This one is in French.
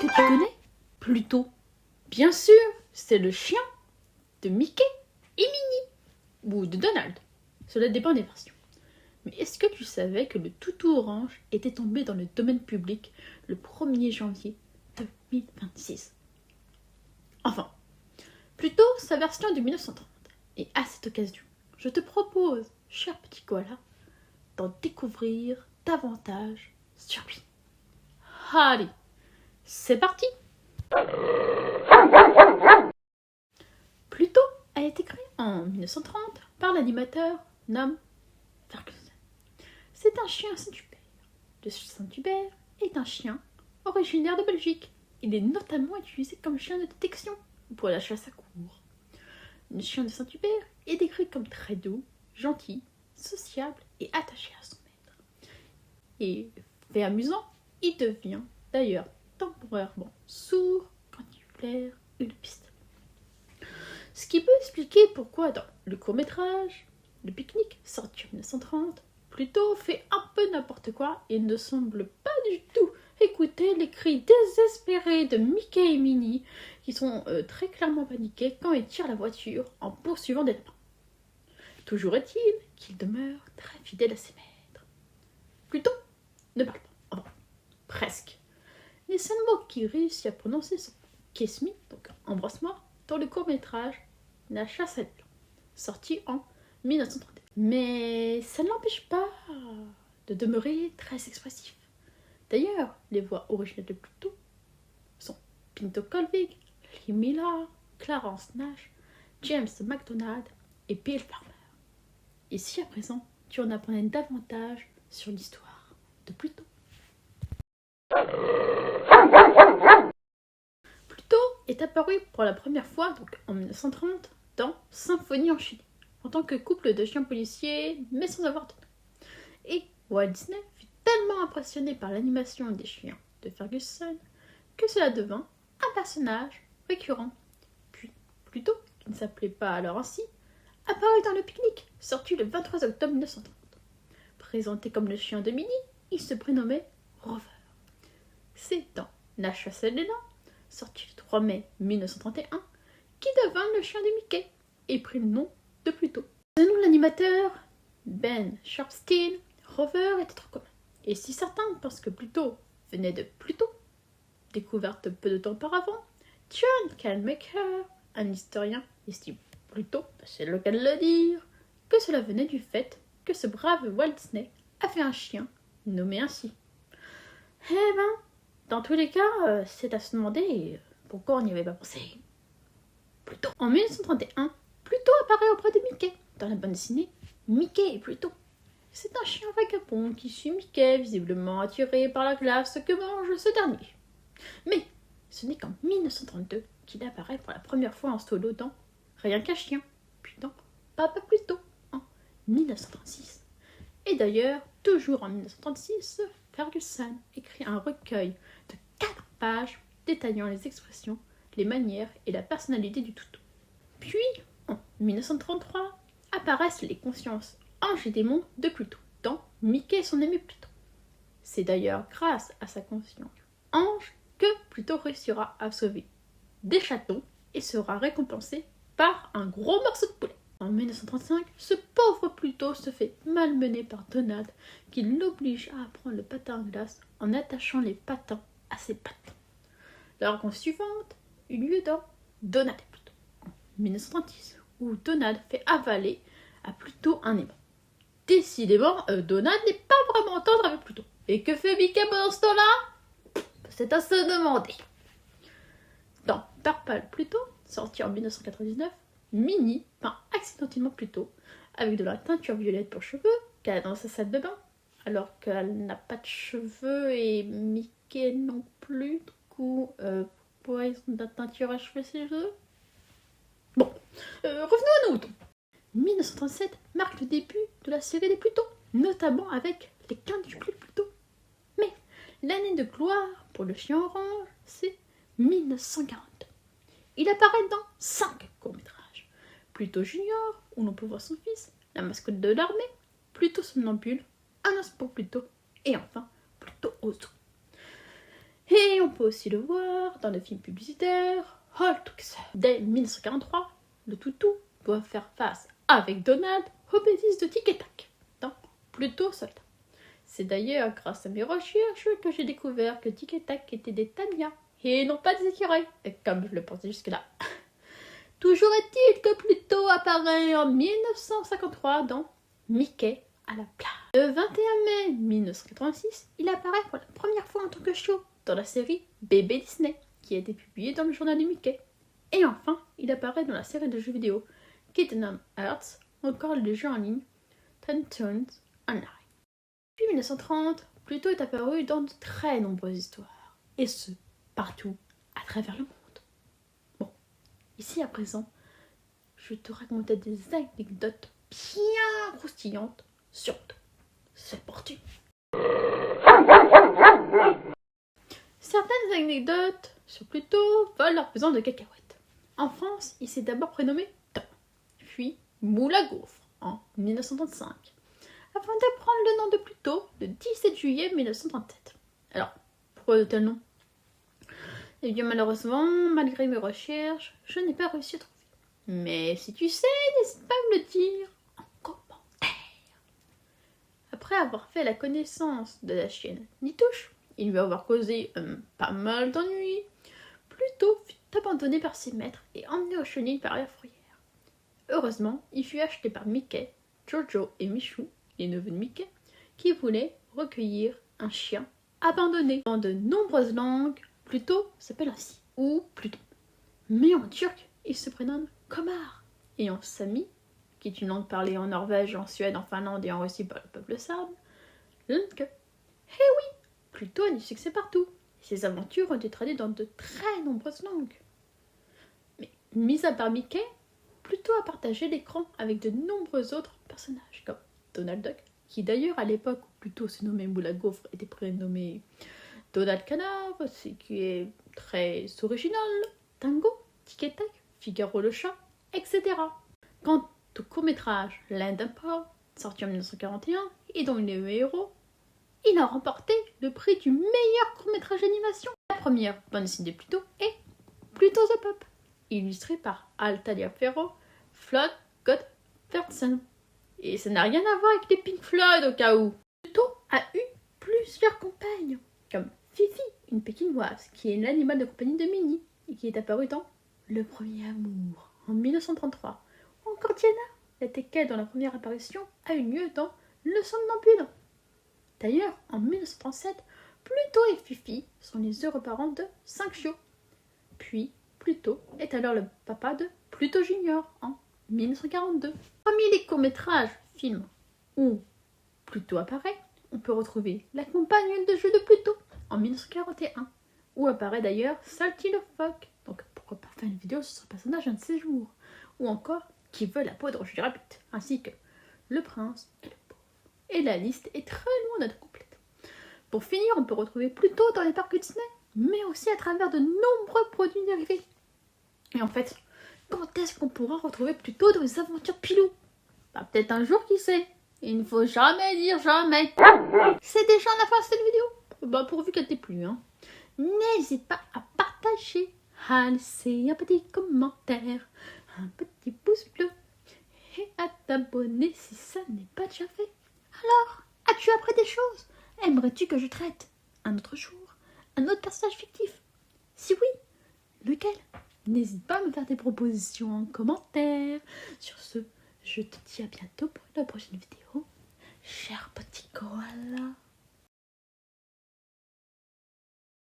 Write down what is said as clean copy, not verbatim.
que tu connais Pluto. Bien sûr, c'est le chien de Mickey et Minnie, ou de Donald. Cela dépend des versions. Mais est-ce que tu savais que le toutou orange était tombé dans le domaine public le 1er janvier 2026 ? Enfin, plutôt sa version de 1930. Et à cette occasion, je te propose, cher petit koala, d'en découvrir davantage sur lui. Allez, c'est parti! Pluto a été créé en 1930 par l'animateur Noam Ferguson. C'est un chien Saint-Hubert. Le Saint-Hubert est un chien originaire de Belgique. Il est notamment utilisé comme chien de détection pour la chasse à courre. Le chien de Saint-Hubert est décrit comme très doux, gentil, sociable et attaché à son maître. Et fait amusant, il devient d'ailleurs temporairement sourd quand il flaire une piste. Ce qui peut expliquer pourquoi dans le court-métrage, le pique-nique, sorti en 1930, Pluto fait un peu n'importe quoi et ne semble pas du tout écouter les cris désespérés de Mickey et Minnie qui sont très clairement paniqués quand ils tirent la voiture en poursuivant des lapins. Toujours est-il qu'il demeure très fidèle à ses maîtres. Pluto ne parle pas, enfin, presque. Les seuls mots qu'il réussit à prononcer sont Kiss me, donc embrasse-moi, dans le court-métrage La chasse à lion, sorti en 1931. Mais ça ne l'empêche pas de demeurer très expressif. D'ailleurs, les voix originales de Pluto sont Pinto Colvig, Lee Miller, Clarence Nash, James MacDonald et Bill Farmer. Et si à présent, tu en apprenais davantage sur l'histoire de Pluto. Pluto est apparu pour la première fois donc en 1930 dans Symphonie enchaînée, en tant que couple de chiens policiers, mais sans avoir de nom. Et Walt Disney fut tellement impressionné par l'animation des chiens de Ferguson que cela devint un personnage récurrent. Puis Pluto, qui ne s'appelait pas alors ainsi, apparut dans le pique-nique, sorti le 23 octobre 1930. Présenté comme le chien de Minnie, il se prénommait Rover. C'est dans La chasse à l'élan, sorti le 3 mai 1931, qui devint le chien de Mickey et prit le nom de Pluto. Selon l'animateur Ben Sharpstein, Rover était trop commun. Et si certains pensent que Pluto venait de Pluto, découverte peu de temps auparavant, John Calmaker, un historien, estime plutôt, c'est le cas de le dire, que cela venait du fait que ce brave Walt Disney avait un chien nommé ainsi. Eh ben, dans tous les cas, c'est à se demander pourquoi on n'y avait pas pensé. Pluto. En 1931, Pluto apparaît auprès de Mickey dans la bande dessinée Mickey et Pluto. C'est un chien vagabond qui suit Mickey, visiblement attiré par la glace que mange ce dernier. Mais ce n'est qu'en 1932 qu'il apparaît pour la première fois en solo dans Rien qu'un chien, puis dans Papa Pluto en 1936. Et d'ailleurs, toujours en 1936, Ferguson écrit un recueil de 4 pages détaillant les expressions, les manières et la personnalité du toutou. Puis, en 1933, apparaissent les consciences anges et démons de Pluto, dans Mickey et son ami Pluto. C'est d'ailleurs grâce à sa conscience ange que Pluto réussira à sauver des chatons et sera récompensé par un gros morceau de poulet. En 1935, ce pauvre Pluto se fait malmener par Donald qui l'oblige à apprendre le patin à glace en attachant les patins à ses pattes. La rencontre suivante eut lieu dans Donald et Pluto, en 1936, où Donald fait avaler à Pluto un aimant. Décidément, Donald n'est pas vraiment tendre avec Pluto. Et que fait Mickey pendant ce temps-là ? C'est à se demander. Dans Purple Pluto, sorti en 1999, Minnie peint accidentellement Pluto avec de la teinture violette pour cheveux qu'elle a dans sa salle de bain, alors qu'elle n'a pas de cheveux et Mickey non plus. Du coup, pourquoi ils ont de la teinture à cheveux ses cheveux ? Bon, revenons à nos moutons. 1937 marque le début de la série des Pluto, notamment avec les quintuplés Pluto. Mais l'année de gloire pour le chien orange, c'est 1942. Il apparaît dans 5 courts-métrages. Pluto Junior, où l'on peut voir son fils, la mascotte de l'armée, Pluto somnambule, Un instant pour Pluto, et enfin Pluto au zoo. Et on peut aussi le voir dans le film publicitaire Hulk. Dès 1943, le toutou doit faire face avec Donald aux bêtises de Tic et Tac dans Plutôt Soldat. C'est d'ailleurs grâce à mes recherches que j'ai découvert que Tic et Tac étaient des tamias et non pas des écureuils, comme je le pensais jusque-là. Toujours est-il que Pluto apparaît en 1953 dans Mickey à la plage. Le 21 mai 1986, il apparaît pour la première fois en tant que show dans la série Bébé Disney, qui a été publiée dans le journal de Mickey. Et enfin, il apparaît dans la série de jeux vidéo Kingdom Hearts, encore les jeux en ligne Toons Online. Depuis 1930, Pluto est apparu dans de très nombreuses histoires, et ce, partout, à travers le monde. Bon, ici à présent, je te racontais des anecdotes bien croustillantes sur Pluto. C'est parti. Certaines anecdotes sur Pluto volent leur pesant de cacahuètes. En France, il s'est d'abord prénommé Tom, puis Moule à gaufres en 1935, afin de prendre le nom de Pluto le 17 juillet 1937. Alors, pourquoi de tel nom? Eh bien malheureusement, malgré mes recherches, je n'ai pas réussi à trouver. Mais si tu sais, n'hésite pas à me le dire en commentaire. Après avoir fait la connaissance de la chienne Nitouche, il lui avoir causé pas mal d'ennuis, Pluto fut abandonné par ses maîtres et emmené au chenil par la fourrière. Heureusement, il fut acheté par Mickey, Jojo et Michou, les neveux de Mickey, qui voulaient recueillir un chien abandonné. Dans de nombreuses langues, Pluto s'appelle ainsi, ou Pluton. Mais en turc, il se prénomme Komar. Et en sami, qui est une langue parlée en Norvège, en Suède, en Finlande et en Russie par le peuple sarde, Lundke. Eh oui, Pluto a du succès partout. Ses aventures ont été traduites dans de très nombreuses langues. Mais, mis à part Mickey, Pluto a partagé l'écran avec de nombreux autres personnages, comme Donald Duck, qui d'ailleurs à l'époque où Pluto se nommait Moule à gaufres était prénommé Donald Canard, ce qui est très original, Tango, Tic et Tac, Figaro le chat, etc. Quant au court-métrage Land Emperor, sorti en 1941, et dont il est le héros, il a remporté le prix du meilleur court-métrage d'animation. La première bande dessinée de Pluto est Pluto the Pup, illustré par Al Taliaferro, Floyd Gottfredson. Et ça n'a rien à voir avec les Pink Floyd au cas où. Pluto a eu plusieurs compagnes, comme Fifi, une pékinoise, qui est l'animal de compagnie de Minnie, et qui est apparue dans Le Premier Amour, en 1933. Ou encore Diana, la teckel dont la première apparition a eu lieu dans Le Somnambule. D'ailleurs, en 1937, Pluto et Fifi sont les heureux parents de 5 chiots. Puis, Pluto est alors le papa de Pluto Junior en 1942. Parmi les courts-métrages, films où Pluto apparaît, on peut retrouver La compagne de jeu de Pluto en 1941, où apparaît d'ailleurs Salty le phoque, donc pourquoi pas faire une vidéo sur ce personnage un de ces jours, ou encore Qui veut la peau de Roger Rabbit, ainsi que Le prince et le pauvre. Et la liste est très loin d'être complète. Pour finir, on peut retrouver Pluto dans les parcs Disney, mais aussi à travers de nombreux produits dérivés. Et en fait, quand est-ce qu'on pourra retrouver Pluto dans les aventures Pilou? Bah, peut-être un jour, qui sait. Il ne faut jamais dire jamais. C'est déjà la fin de cette vidéo. Bah, pourvu qu'elle t'ait plu, hein. N'hésite pas à partager, à laisser un petit commentaire, un petit pouce bleu et à t'abonner si ça n'est pas déjà fait. Alors, as-tu appris des choses? Aimerais-tu que je traite un autre jour un autre personnage fictif? Si oui, lequel? N'hésite pas à me faire des propositions en commentaire. Sur ce, je te dis à bientôt pour la prochaine vidéo. Cher petit koala.